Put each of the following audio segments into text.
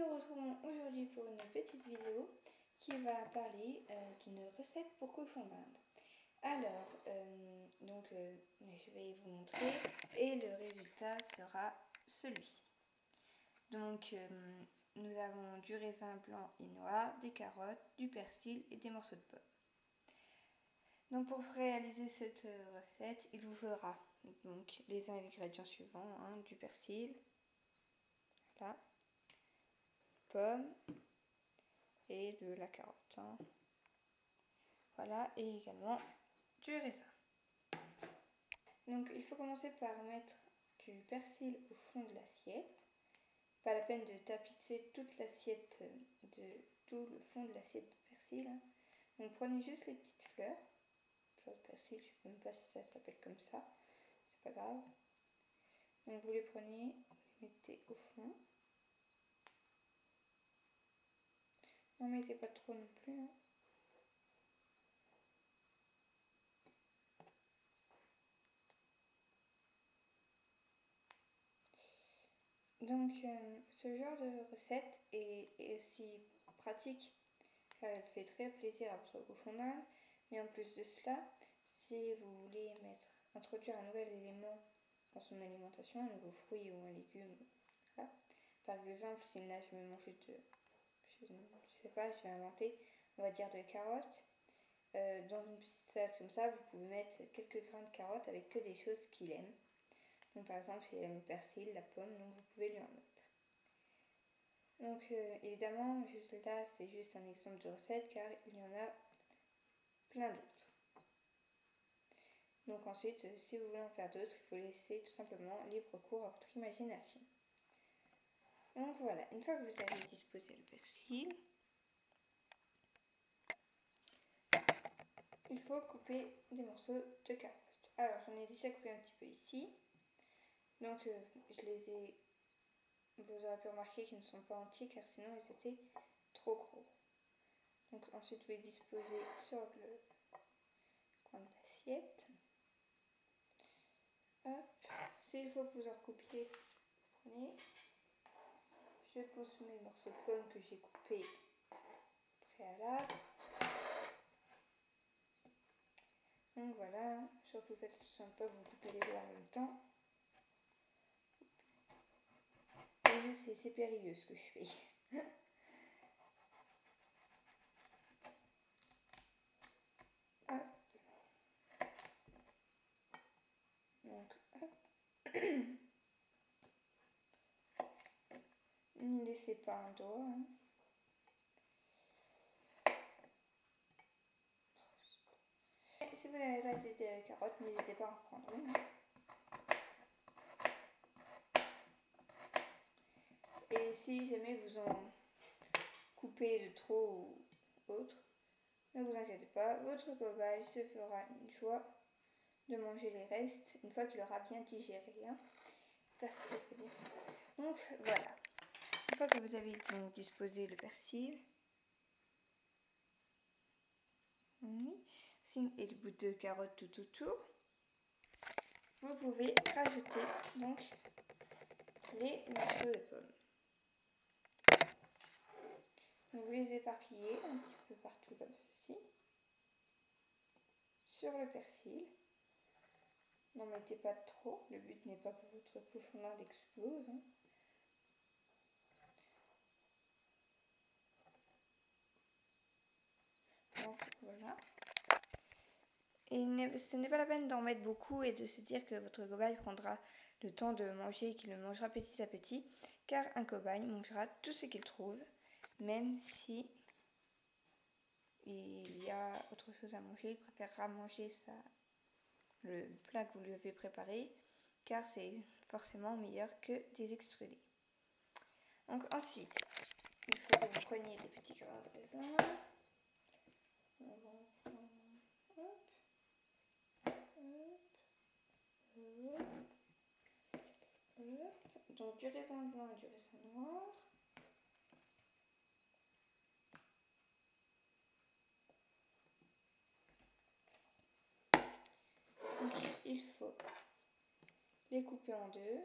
nous retrouvons aujourd'hui pour une petite vidéo qui va parler d'une recette pour cochon d'Inde. Alors, je vais vous montrer et le résultat sera celui-ci. Donc, nous avons du raisin blanc et noir, des carottes, du persil et des morceaux de pomme. Donc, pour réaliser cette recette, il vous faudra donc les ingrédients suivants, du persil, voilà, pomme et de la carotte. Voilà, et également du raisin. Donc il faut commencer par mettre du persil au fond de l'assiette. Pas la peine de tapisser toute l'assiette, tout le fond de l'assiette de persil. Donc prenez juste les petites fleurs de persil, je ne sais même pas si ça s'appelle comme ça, c'est pas grave. Donc vous les prenez, vous les mettez au fond. N'en mettez pas trop non plus. Donc ce genre de recette est aussi pratique car elle fait très plaisir à votre cochon d'Inde. Mais en plus de cela, si vous voulez introduire un nouvel élément dans son alimentation, un nouveau fruit ou un légume, voilà. Par exemple, s'il n'a jamais mangé je sais pas, je vais inventer, on va dire de carottes, dans une petite salade comme ça, vous pouvez mettre quelques grains de carottes avec que des choses qu'il aime. Donc par exemple, s'il aime le persil, la pomme, donc vous pouvez lui en mettre. Donc évidemment, juste là, c'est juste un exemple de recette car il y en a plein d'autres. Donc ensuite, si vous voulez en faire d'autres, il faut laisser tout simplement libre cours à votre imagination. Donc voilà, une fois que vous avez disposé le persil, il faut couper des morceaux de carottes. Alors j'en ai déjà coupé un petit peu ici. Donc je les ai, vous aurez pu remarquer qu'ils ne sont pas entiers car sinon ils étaient trop gros. Donc ensuite vous les disposez sur le coin de l'assiette. S'il faut que vous en recoupiez, vous prenez. Je pose mes morceaux de pommes que j'ai coupés au préalable. Donc voilà, surtout faites sympa, vous coupez les deux en même temps. Et je sais, c'est périlleux ce que je fais. Hop. Donc, hop. Ne laissez pas un doigt. Et si vous n'avez pas assez de carottes, n'hésitez pas à en prendre une. Et si jamais vous en coupez de trop ou autre, ne vous inquiétez pas, votre cobaye se fera une joie de manger les restes une fois qu'il aura bien digéré. Parce que, donc voilà, une fois que vous avez donc disposé le persil, et le bout de carotte tout autour, vous pouvez rajouter donc les morceaux de pommes. Donc vous les éparpillez un petit peu partout comme ceci, sur le persil. N'en mettez pas trop, le but n'est pas que votre cochon d'Inde explose. Donc voilà. Et ce n'est pas la peine d'en mettre beaucoup et de se dire que votre cobaye prendra le temps de manger et qu'il le mangera petit à petit, car un cobaye mangera tout ce qu'il trouve, même si il y a autre chose à manger, il préférera manger le plat que vous lui avez préparé, car c'est forcément meilleur que des extrudés. Donc ensuite, il faut que vous preniez des petits grains de raisin. On va en prendre, hop, hop, hop. Donc du raisin blanc et du raisin noir. Donc il faut les couper en deux,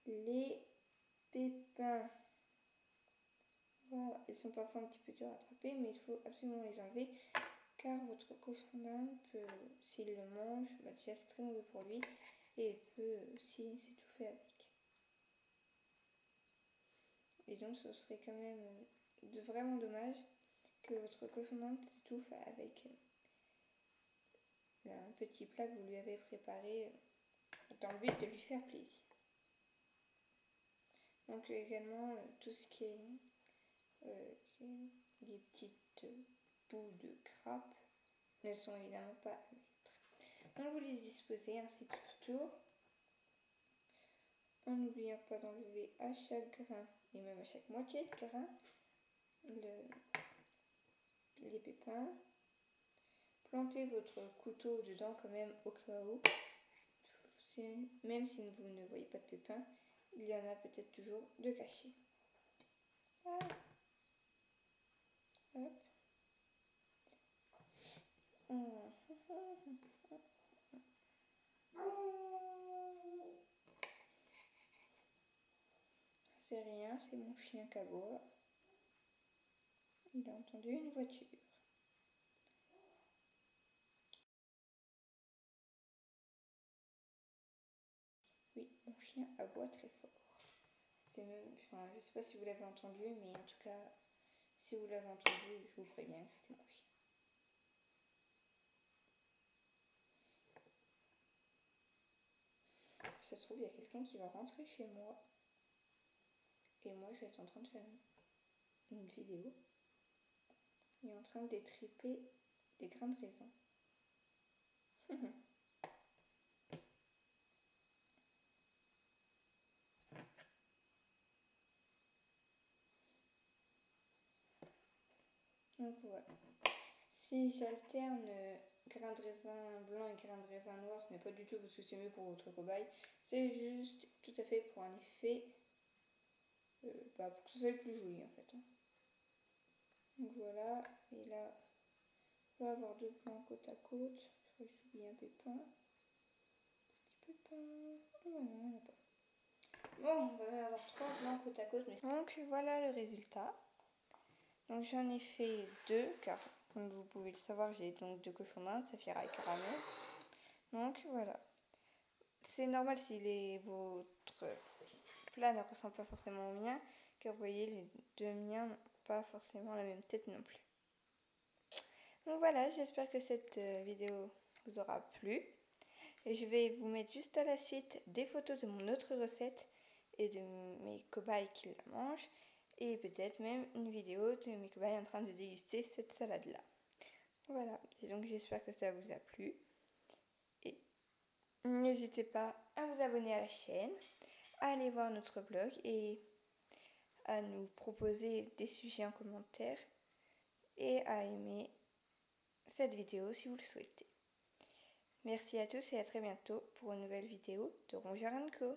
les pépins, voilà, ils sont parfois un petit peu durs à attraper, mais il faut absolument les enlever car votre cochon d'Inde peut, s'il le mange, bah déjà c'est très mauvais pour lui et il peut aussi s'étouffer avec. Et donc ce serait quand même vraiment dommage que votre cochon d'Inde s'étouffe avec un petit plat que vous lui avez préparé dans le but de lui faire plaisir. Donc également tout ce qui est les petites bouts de crabe ne sont évidemment pas à mettre. Donc vous les disposez ainsi tout autour, en n'oubliant pas d'enlever à chaque grain et même à chaque moitié de grain les pépins. Plantez votre couteau dedans quand même au cas où. Même si vous ne voyez pas de pépins, il y en a peut-être toujours de cachés. Ah. Hop. C'est rien, c'est mon chien qui aboie. Il a entendu une voiture. Oui, mon chien aboie très fort. C'est même, enfin, je sais pas si vous l'avez entendu, mais en tout cas, si vous l'avez entendu, je vous préviens que c'était mon chien. Ça se trouve, il y a quelqu'un qui va rentrer chez moi. Et moi, je vais être en train de faire une vidéo. Il est en train d'étriper des grains de raisin. Donc voilà. Si j'alterne grains de raisin blanc et grains de raisin noir, ce n'est pas du tout parce que c'est mieux pour votre cobaye. C'est juste tout à fait pour un effet, pour que ce soit plus joli en fait. Donc voilà, et là, on va avoir deux blancs côte à côte. Je crois que j'ai oublié un pépin. Petit pépin. Oh non, il n'y en a pas. Bon, on va même avoir trois blancs côte à côte. Mais... Donc voilà le résultat. Donc j'en ai fait deux, car comme vous pouvez le savoir, j'ai donc deux cochons d'Inde, Saphira et Caramel. Donc voilà. C'est normal si votre plat ne ressemble pas forcément au mien, car vous voyez, les deux miens n'ont pas forcément la même tête non plus. Donc voilà, j'espère que cette vidéo vous aura plu. Et je vais vous mettre juste à la suite des photos de mon autre recette et de mes cobayes qui la mangent. Et peut-être même une vidéo de mes cobayes en train de déguster cette salade-là. Voilà, et donc j'espère que ça vous a plu. Et n'hésitez pas à vous abonner à la chaîne, à aller voir notre blog et à nous proposer des sujets en commentaire et à aimer cette vidéo si vous le souhaitez. Merci à tous et à très bientôt pour une nouvelle vidéo de Rongeur & Co.